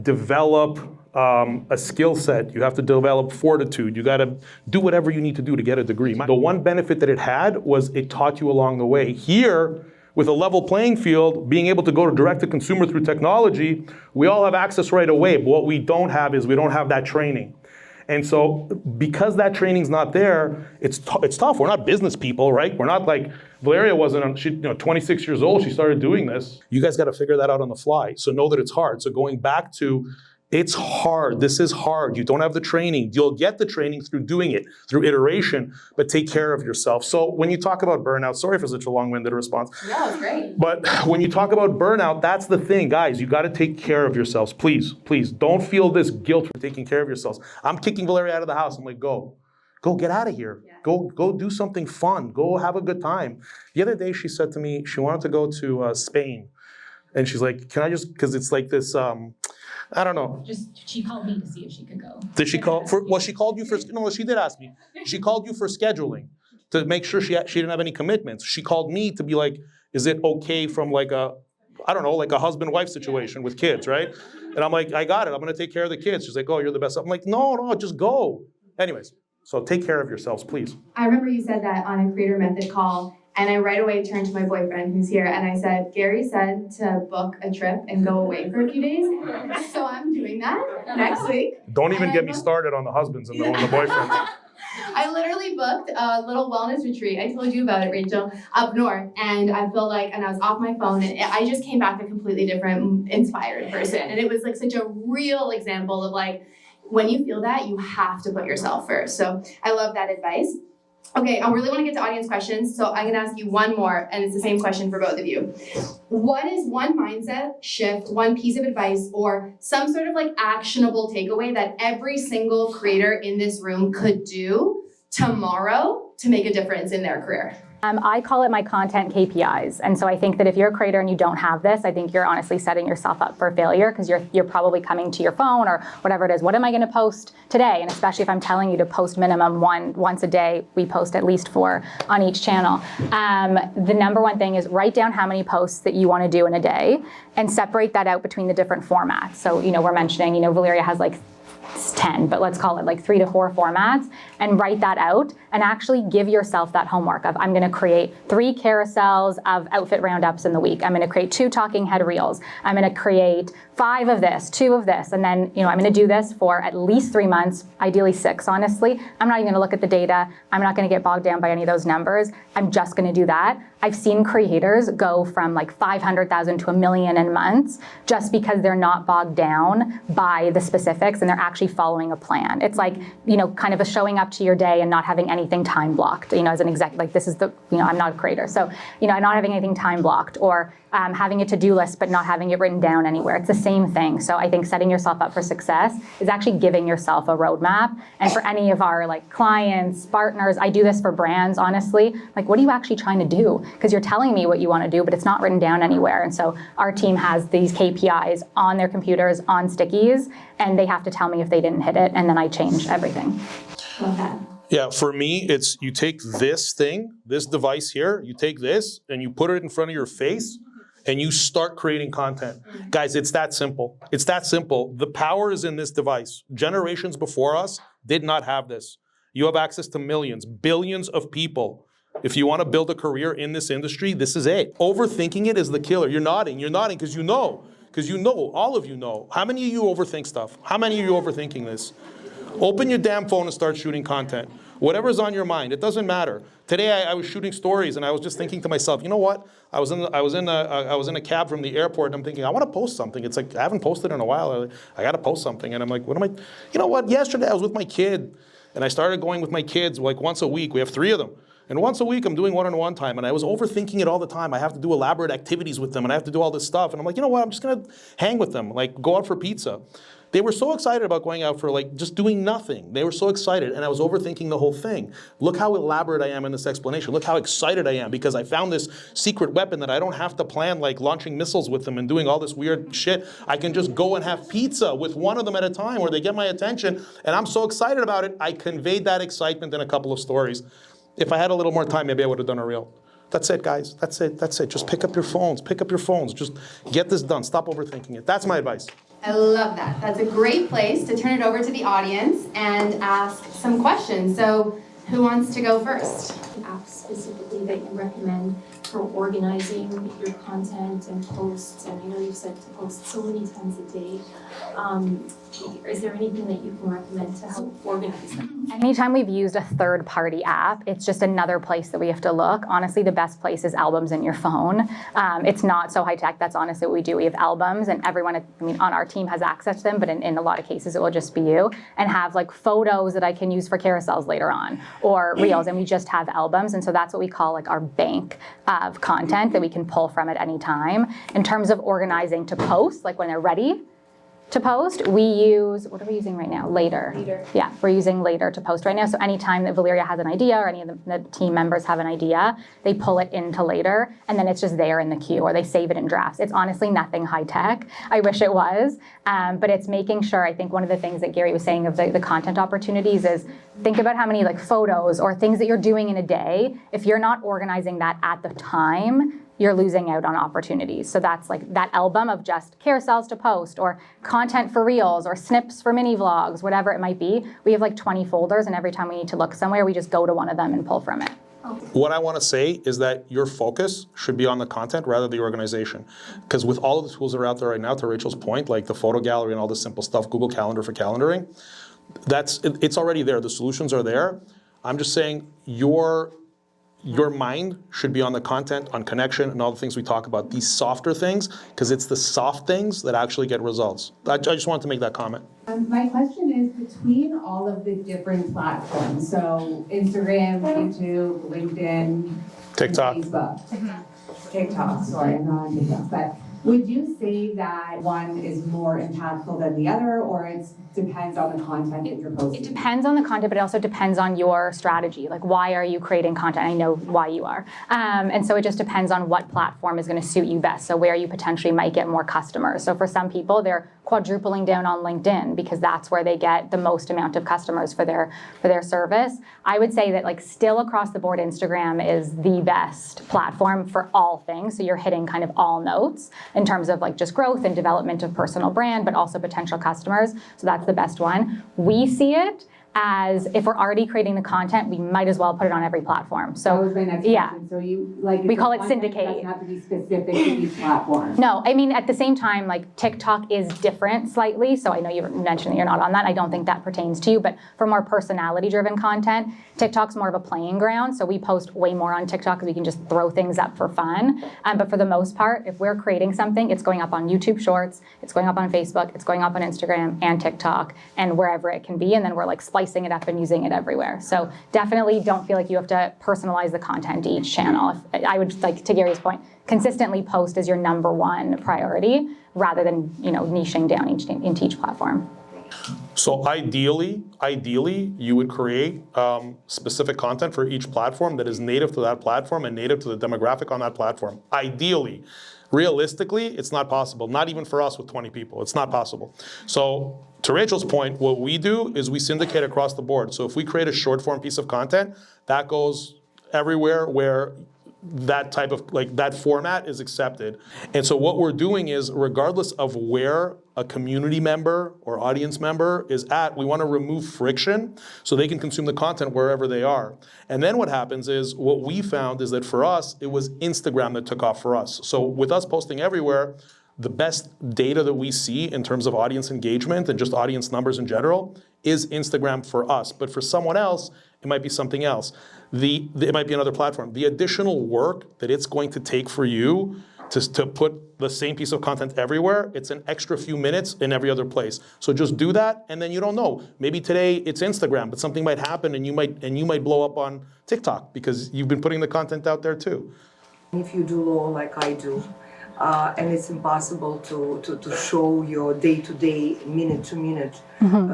B: develop a skill set. You have to develop fortitude. You got to do whatever you need to do to get a degree. The one benefit that it had was it taught you along the way. Here, with a level playing field, being able to go to direct to consumer through technology, we all have access right away. But what we don't have is we don't have that training. And so because that training's not there, it's tough. We're not business people, right? We're not like Valeria wasn't, 26 years old, she started doing this. You guys got to figure that out on the fly. So know that it's hard. So going back to It's hard. This is hard. You don't have the training. You'll get the training through doing it, through iteration, but take care of yourself. So when you talk about burnout, sorry for such a long-winded response.
A: No, it's great.
B: But when you talk about burnout, that's the thing, guys. You got to take care of yourselves. Please, please, don't feel this guilt for taking care of yourselves. I'm kicking Valeria out of the house. I'm like, go get out of here. Yeah. Go do something fun. Go have a good time. The other day she said to me, she wanted to go to Spain. And she's like, can I just, because it's like this, I don't know.
D: She called me to see if she could go.
B: Did she call for? Well, she called you for. No, she did ask me. She called you for scheduling to make sure she didn't have any commitments. She called me to be like, is it okay from like a, I don't know, like a husband-wife situation with kids, right? And I'm like, I got it. I'm gonna take care of the kids. She's like, oh, you're the best. I'm like, no, just go. Anyways, so take care of yourselves, please.
A: I remember you said that on a Creator Method call. And I right away turned to my boyfriend who's here and I said, Gary said to book a trip and go away for a few days. So I'm doing that next week.
B: Don't even get me started on the husbands and the boyfriends.
A: I literally booked a little wellness retreat. I told you about it, Rachel, up north. And I feel like, and I was off my phone and I just came back a completely different, inspired person. And it was like such a real example of like, when you feel that, you have to put yourself first. So I love that advice. Okay, I really want to get to audience questions, so I'm going to ask you one more, and it's the same question for both of you. What is one mindset shift, one piece of advice, or some sort of like actionable takeaway that every single creator in this room could do tomorrow to make a difference in their career?
C: I call it my content KPIs. And so I think that if you're a creator and you don't have this, I think you're honestly setting yourself up for failure because you're probably coming to your phone or whatever it is. What am I going to post today? And especially if I'm telling you to post minimum once a day, we post at least 4 on each channel. The number one thing is write down how many posts that you want to do in a day and separate that out between the different formats. So, we're mentioning, Valeria has like 10, but let's call it like 3 to 4 formats, and write that out and actually give yourself that homework of I'm going to create 3 carousels of outfit roundups in the week. I'm going to create 2 talking head reels. I'm going to create 5 of this, 2 of this, and then I'm going to do this for at least 3 months, ideally 6, honestly. I'm not even going to look at the data. I'm not going to get bogged down by any of those numbers. I'm just going to do that. I've seen creators go from like 500,000 to $1 million in months just because they're not bogged down by the specifics and they're actually following a plan. It's like, kind of a showing up to your day and not having anything time blocked, as an exec, like this is the, I'm not a creator. So, not having anything time blocked or having a to-do list but not having it written down anywhere. It's the same thing. So I think setting yourself up for success is actually giving yourself a roadmap. And for any of our like clients, partners, I do this for brands, honestly. Like, what are you actually trying to do? Because you're telling me what you want to do, but it's not written down anywhere. And so our team has these KPIs on their computers, on stickies, and they have to tell me if they didn't hit it, and then I change everything.
A: Love that.
B: Yeah, for me, it's you take this thing, this device here, you take this and you put it in front of your face and you start creating content. Guys, it's that simple. It's that simple. The power is in this device. Generations before us did not have this. You have access to millions, billions of people. If you want to build a career in this industry, this is it. Overthinking it is the killer. You're nodding because you know. Because all of you know. How many of you overthink stuff? How many of you overthinking this? Open your damn phone and start shooting content. Whatever's on your mind, it doesn't matter. Today I was shooting stories and I was just thinking to myself, you know what? I was in a cab from the airport and I'm thinking, I want to post something. It's like I haven't posted in a while. I got to post something, and I'm like, you know what? Yesterday I was with my kid and I started going with my kids like once a week. We have 3 of them. And once a week, I'm doing one-on-one time, and I was overthinking it all the time. I have to do elaborate activities with them, and I have to do all this stuff. And I'm like, you know what? I'm just going to hang with them, like go out for pizza. They were so excited about going out for like just doing nothing. They were so excited, and I was overthinking the whole thing. Look how elaborate I am in this explanation. Look how excited I am because I found this secret weapon that I don't have to plan like launching missiles with them and doing all this weird shit. I can just go and have pizza with one of them at a time where they get my attention, and I'm so excited about it. I conveyed that excitement in a couple of stories. If I had a little more time, maybe I would have done a reel. That's it, guys. That's it. Just pick up your phones. Just get this done. Stop overthinking it. That's my advice.
A: I love that. That's a great place to turn it over to the audience and ask some questions. So who wants to go first?
D: Apps specifically that you recommend for organizing your content and posts? And I know you said to post so many times a day. Is there anything that you can recommend to help organize them?
C: Anytime we've used a third-party app, it's just another place that we have to look. Honestly, the best place is albums in your phone. It's not so high-tech. That's honestly what we do. We have albums, and everyone, on our team has access to them, but in a lot of cases, it will just be you, and have like photos that I can use for carousels later on, or reels, and we just have albums, and so that's what we call like our bank of content that we can pull from at any time. In terms of organizing to post, like when they're ready to post, we use, what are we using right now? Later. Yeah, we're using Later to post right now. So anytime that Valeria has an idea or any of the team members have an idea, they pull it into Later, and then it's just there in the queue, or they save it in drafts. It's honestly nothing high tech. I wish it was, but it's making sure, I think one of the things that Gary was saying of the content opportunities is, think about how many like photos or things that you're doing in a day. If you're not organizing that at the time, you're losing out on opportunities. So that's like that album of just carousels to post, or content for reels, or snips for mini vlogs, whatever it might be. We have like 20 folders, and every time we need to look somewhere, we just go to one of them and pull from it.
B: What I want to say is that your focus should be on the content rather than the organization. Because with all of the tools that are out there right now, to Rachel's point, like the photo gallery and all this simple stuff, Google Calendar for calendaring, it's already there. The solutions are there. I'm just saying your mind should be on the content, on connection, and all the things we talk about, these softer things, because it's the soft things that actually get results. I just wanted to make that comment.
E: My question is, between all of the different platforms, so Instagram, YouTube, LinkedIn,
B: TikTok.
E: Facebook, TikTok, sorry, I'm not on TikTok, but would you say that one is more impactful than the other, or it depends on the content that you're posting?
C: It depends on the content, but it also depends on your strategy. Like, why are you creating content? I know why you are. And so it just depends on what platform is going to suit you best. So where you potentially might get more customers. So for some people, they're quadrupling down on LinkedIn because that's where they get the most amount of customers for their service. I would say that like still across the board, Instagram is the best platform for all things. So you're hitting kind of all notes in terms of like just growth and development of personal brand, but also potential customers. So that's the best one. We see it as if we're already creating the content, we might as well put it on every platform. So
E: that was my next question. So you like
C: we call it
E: content
C: syndicate.
E: doesn't have to be specific to each platform.
C: No, I mean at the same time, like TikTok is different slightly. So I know you mentioned that you're not on that. I don't think that pertains to you, but for more personality-driven content, TikTok's more of a playing ground. So we post way more on TikTok because we can just throw things up for fun. But for the most part, if we're creating something, it's going up on YouTube Shorts, it's going up on Facebook, it's going up on Instagram and TikTok and wherever it can be. And then we're like splicing it up and using it everywhere. So definitely don't feel like you have to personalize the content to each channel. I would, like to Gary's point, consistently post as your number one priority rather than niching down into each platform.
B: So ideally, you would create specific content for each platform that is native to that platform and native to the demographic on that platform. Ideally. Realistically, it's not possible. Not even for us with 20 people. It's not possible. So to Rachel's point, what we do is we syndicate across the board. So if we create a short form piece of content, that goes everywhere where that type of, like that format is accepted. And so what we're doing is, regardless of where a community member or audience member is at, we want to remove friction so they can consume the content wherever they are. And then what happens is, what we found is that for us, it was Instagram that took off for us. So with us posting everywhere, the best data that we see in terms of audience engagement and just audience numbers in general is Instagram for us. But for someone else, it might be something else. It might be another platform. The additional work that it's going to take for you to put the same piece of content everywhere, it's an extra few minutes in every other place. So just do that, and then you don't know. Maybe today it's Instagram, but something might happen, and you might blow up on TikTok because you've been putting the content out there too.
F: If you do law like I do, and it's impossible to show your day-to-day, minute-to-minute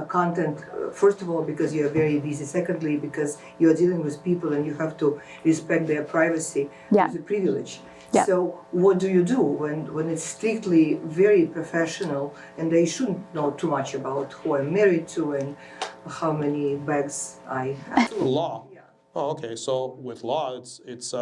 F: content, first of all, because you're very busy. Secondly, because you're dealing with people and you have to respect their privacy.
C: Yeah.
F: It's a privilege.
C: Yeah.
F: So what do you do when it's strictly very professional and they shouldn't know too much about who I'm married to and how many bags I have?
B: Law. Oh, okay. So with law, it's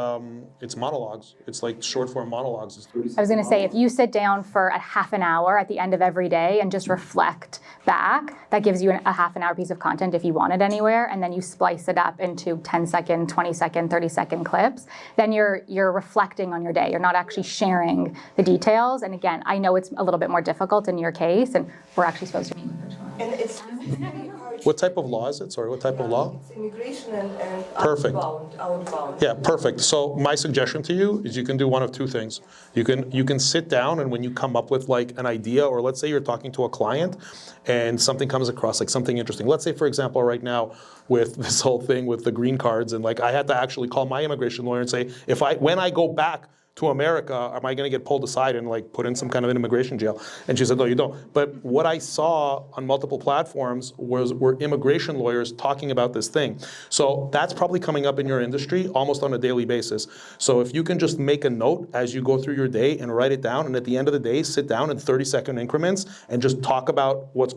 B: monologues. It's like short form monologues.
C: I was going to say, if you sit down for a half an hour at the end of every day and just reflect back, that gives you a half an hour piece of content if you want it anywhere, and then you splice it up into 10-second, 20-second, 30-second clips, then you're reflecting on your day. You're not actually sharing the details. And again, I know it's a little bit more difficult in your case, and we're actually supposed to meet with her tomorrow.
F: And it's very hard.
B: What type of law is it? Sorry, what type of law?
F: It's immigration and
B: Perfect.
F: outbound.
B: Yeah, perfect. So my suggestion to you is you can do one of two things. You can sit down, and when you come up with like an idea, or let's say you're talking to a client and something comes across like something interesting. Let's say, for example, right now with this whole thing with the green cards, and like I had to actually call my immigration lawyer and say, when I go back to America, am I going to get pulled aside and like put in some kind of an immigration jail? And she said, no, you don't. But what I saw on multiple platforms were immigration lawyers talking about this thing. So that's probably coming up in your industry almost on a daily basis. So if you can just make a note as you go through your day and write it down, and at the end of the day, sit down in 30-second increments and just talk about what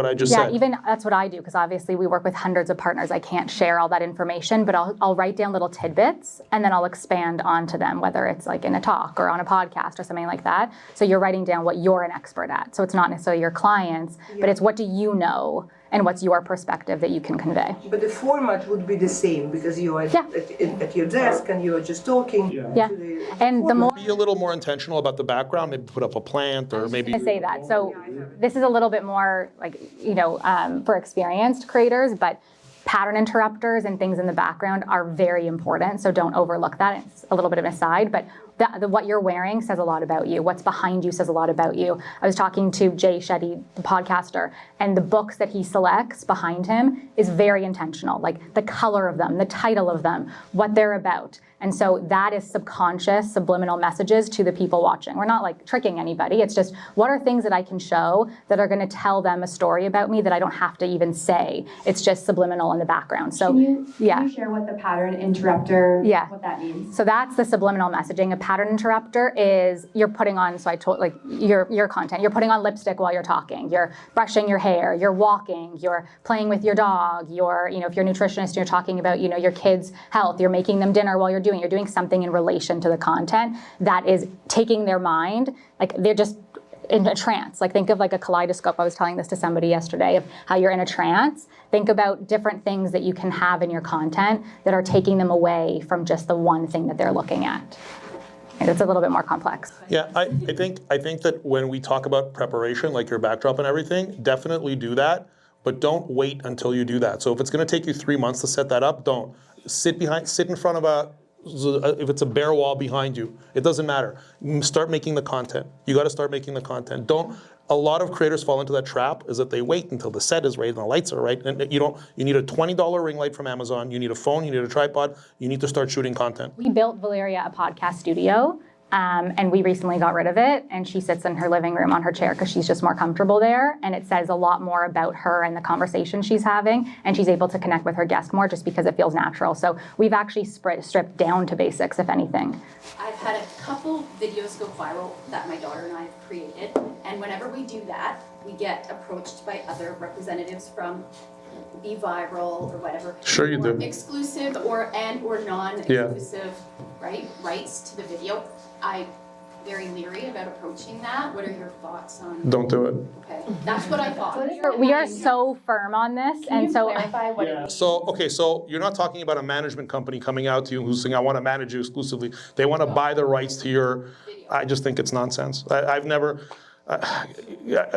B: I just said.
C: Yeah, even that's what I do, because obviously we work with hundreds of partners. I can't share all that information, but I'll write down little tidbits, and then I'll expand onto them, whether it's like in a talk or on a podcast or something like that. So you're writing down what you're an expert at. So it's not necessarily your clients, but it's what do you know and what's your perspective that you can convey.
F: But the format would be the same because you are at your desk and you are just talking.
C: Yeah, and the more
B: Be a little more intentional about the background, maybe put up a plant, or maybe.
C: to say that. So this is a little bit more like, for experienced creators, but pattern interrupters and things in the background are very important. So don't overlook that. It's a little bit of an aside, but what you're wearing says a lot about you. What's behind you says a lot about you. I was talking to Jay Shetty, the podcaster, and the books that he selects behind him is very intentional. Like the color of them, the title of them, what they're about. And so that is subconscious, subliminal messages to the people watching. We're not like tricking anybody. It's just, what are things that I can show that are going to tell them a story about me that I don't have to even say? It's just subliminal in the background. So,
E: Can you share what the pattern interrupter, what that means?
C: So that's the subliminal messaging. A pattern interrupter is you're putting on, so I told like your content, you're putting on lipstick while you're talking, you're brushing your hair, you're walking, you're playing with your dog, you're, if you're a nutritionist and you're talking about, your kids' health, you're making them dinner while you're doing something in relation to the content that is taking their mind, like they're just in a trance. Like think of like a kaleidoscope. I was telling this to somebody yesterday of how you're in a trance. Think about different things that you can have in your content that are taking them away from just the one thing that they're looking at. And it's a little bit more complex.
B: Yeah, I think that when we talk about preparation, like your backdrop and everything, definitely do that, but don't wait until you do that. So if it's going to take you 3 months to set that up, don't. Sit in front of if it's a bare wall behind you, it doesn't matter. Start making the content. You got to start making the content. A lot of creators fall into that trap is that they wait until the set is right and the lights are right. And you need a $20 ring light from Amazon. You need a phone, you need a tripod. You need to start shooting content.
C: We built Valeria a podcast studio. And we recently got rid of it, and she sits in her living room on her chair because she's just more comfortable there, and it says a lot more about her and the conversation she's having, and she's able to connect with her guest more just because it feels natural. So we've actually stripped down to basics, if anything.
G: I've had a couple videos go viral that my daughter and I have created, and whenever we do that, we get approached by other representatives from Be Viral or whatever.
B: Sure you do.
G: Exclusive or non-exclusive rights to the video. I'm very leery about approaching that. What are your thoughts on?
B: Don't do it.
G: Okay, that's what I thought.
C: We are so firm on this, and so
E: Clarify what it means.
B: So you're not talking about a management company coming out to you who's saying, I want to manage you exclusively. They want to buy the rights to your, I just think it's nonsense. I've never,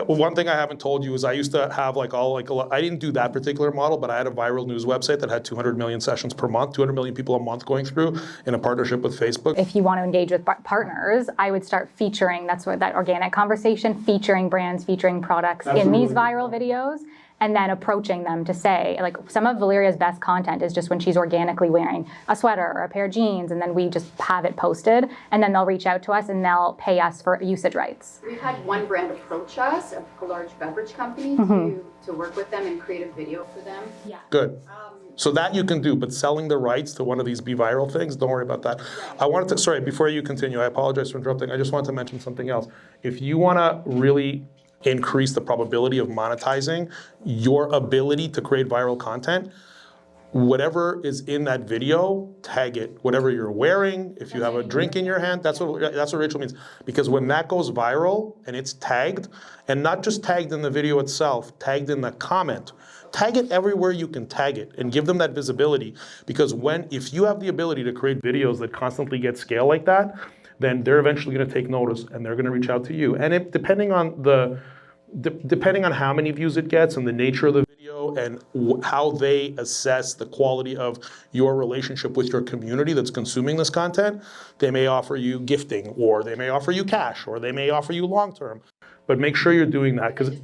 B: one thing I haven't told you is I used to have I didn't do that particular model, but I had a viral news website that had 200 million sessions per month, 200 million people a month going through in a partnership with Facebook.
C: if you want to engage with partners, I would start featuring, that's what that organic conversation, featuring brands, featuring products in these viral videos, and then approaching them to say, like some of Valeria's best content is just when she's organically wearing a sweater or a pair of jeans, and then we just have it posted, and then they'll reach out to us and they'll pay us for usage rights.
G: We've had one brand approach us, a large beverage company, to work with them and create a video for them.
C: Yeah.
B: Good. So that you can do, but selling the rights to one of these Be Viral things, don't worry about that. I wanted to, sorry, before you continue, I apologize for interrupting. I just wanted to mention something else. If you want to really increase the probability of monetizing your ability to create viral content, whatever is in that video, tag it. Whatever you're wearing, if you have a drink in your hand, that's what Rachel means. Because when that goes viral and it's tagged, and not just tagged in the video itself, tagged in the comment, tag it everywhere you can tag it and give them that visibility. Because if you have the ability to create videos that constantly get scale like that, then they're eventually going to take notice and they're going to reach out to you. And depending on how many views it gets and the nature of the video and how they assess the quality of your relationship with your community that's consuming this content, they may offer you gifting, or they may offer you cash, or they may offer you long-term. But make sure you're doing that, because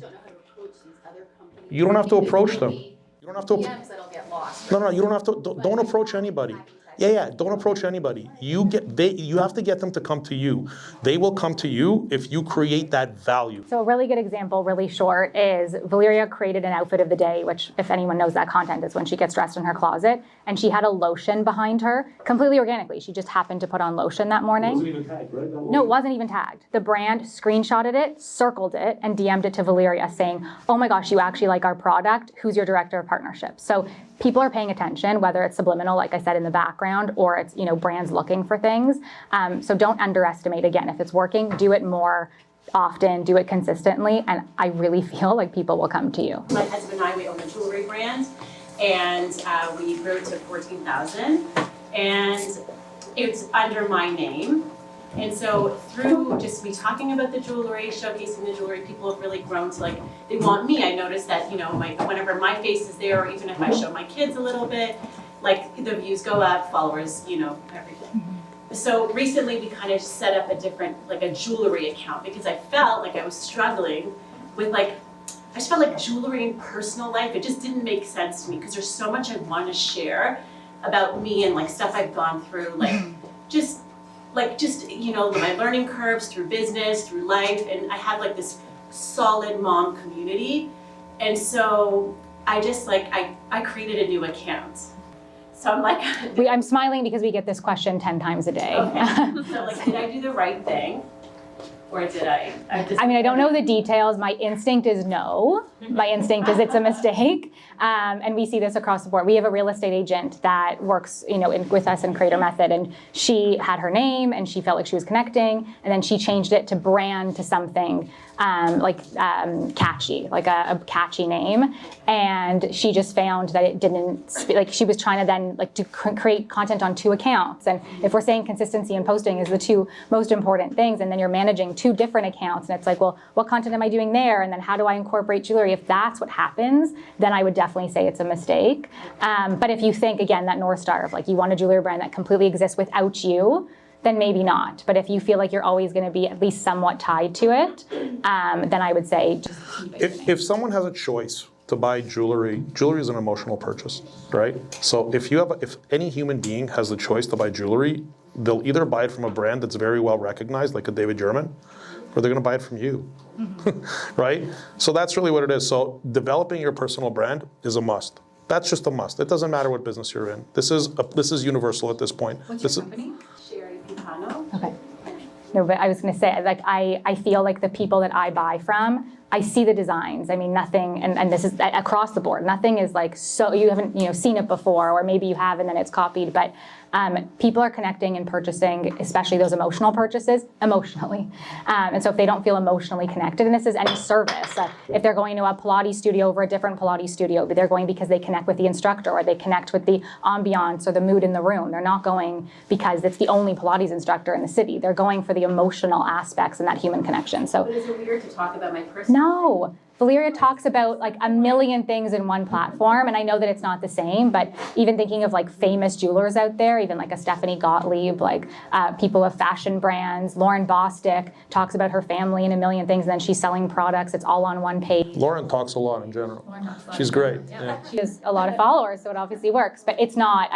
B: you don't have to approach them. You don't have to.
G: DMs that'll get lost.
B: No, you don't have to. Don't approach anybody. Yeah. Don't approach anybody. You have to get them to come to you. They will come to you if you create that value.
C: So a really good example, really short, is Valeria created an outfit of the day, which, if anyone knows that content, is when she gets dressed in her closet, and she had a lotion behind her, completely organically. She just happened to put on lotion that morning.
B: It wasn't even tagged, right?
C: No, it wasn't even tagged. The brand screenshotted it, circled it, and DM'd it to Valeria saying, oh my gosh, you actually like our product. Who's your director of partnerships? So people are paying attention, whether it's subliminal, like I said, in the background, or it's brands looking for things. So don't underestimate. Again, if it's working, do it more often, do it consistently, and I really feel like people will come to you.
H: My husband and I, we own a jewelry brand, and we grew it to 14,000, and it's under my name. And so through just me talking about the jewelry, showcasing the jewelry, people have really grown to they want me. I noticed that, whenever my face is there, or even if I show my kids a little bit, the views go up, followers, everything. So recently we kind of set up a different, a jewelry account, because I felt like I was struggling with I just felt like jewelry in personal life, it just didn't make sense to me, because there's so much I want to share about me and stuff I've gone through, just my learning curves through business, through life, and I have this solid mom community. And so I just I created a new account. So I'm
C: I'm smiling because we get this question 10 times a day.
H: Okay. So did I do the right thing? Or did I?
C: I don't know the details. My instinct is no. My instinct is it's a mistake. And we see this across the board. We have a real estate agent that works, with us in Creator Method, and she had her name and she felt like she was connecting, and then she changed it to brand to something catchy, a catchy name. And she just found that it didn't, she was trying to then to create content on 2 accounts. And if we're saying consistency and posting is the 2 most important things, and then you're managing 2 different accounts, and it's well, what content am I doing there? And then how do I incorporate jewelry? If that's what happens, then I would definitely say it's a mistake. But if you think, again, that North Star of you want a jewelry brand that completely exists without you, then maybe not. But if you feel like you're always going to be at least somewhat tied to it, then I would say just keep it.
B: If someone has a choice to buy jewelry is an emotional purchase, right? So if any human being has the choice to buy jewelry, they'll either buy it from a brand that's very well recognized, like a David German, or they're going to buy it from you, right? So that's really what it is. So developing your personal brand is a must. That's just a must. It doesn't matter what business you're in. This is universal at this point.
H: What's your company?
C: Okay. No, but I was going to say, I feel like the people that I buy from, I see the designs. Nothing, and this is across the board. Nothing is so you haven't seen it before, or maybe you have and then it's copied. But people are connecting and purchasing, especially those emotional purchases, emotionally. And so if they don't feel emotionally connected, and this is any service, if they're going to a Pilates studio over a different Pilates studio, but they're going because they connect with the instructor, or they connect with the ambiance or the mood in the room. They're not going because it's the only Pilates instructor in the city. They're going for the emotional aspects and that human connection. So,
H: but is it weird to talk about my personal?
C: No. Valeria talks about a million things in one platform, and I know that it's not the same, but even thinking of famous jewelers out there, even a Stephanie Gottlieb, people of fashion brands, Lauren Bostic talks about her family and a million things, and then she's selling products. It's all on one page.
B: Lauren talks a lot in general. She's great. Yeah.
C: She has a lot of followers, so it obviously works, but it's not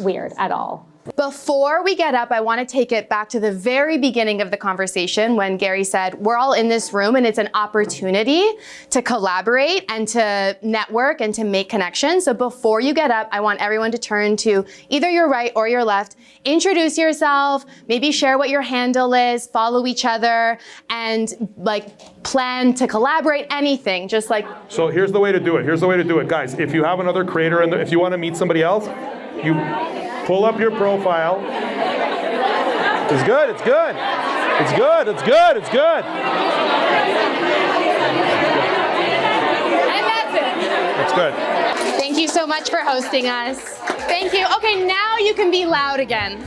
C: weird at all.
A: Before we get up, I want to take it back to the very beginning of the conversation when Gary said, we're all in this room and it's an opportunity to collaborate and to network and to make connections. So before you get up, I want everyone to turn to either your right or your left, introduce yourself, maybe share what your handle is, follow each other, and like plan to collaborate, anything, just like.
B: So here's the way to do it. Here's the way to do it. Guys, if you have another creator and if you want to meet somebody else, you pull up your profile. It's good, it's good. It's good, it's good, it's good.
A: And that's it.
B: That's good.
A: Thank you so much for hosting us. Thank you. Okay, now you can be loud again.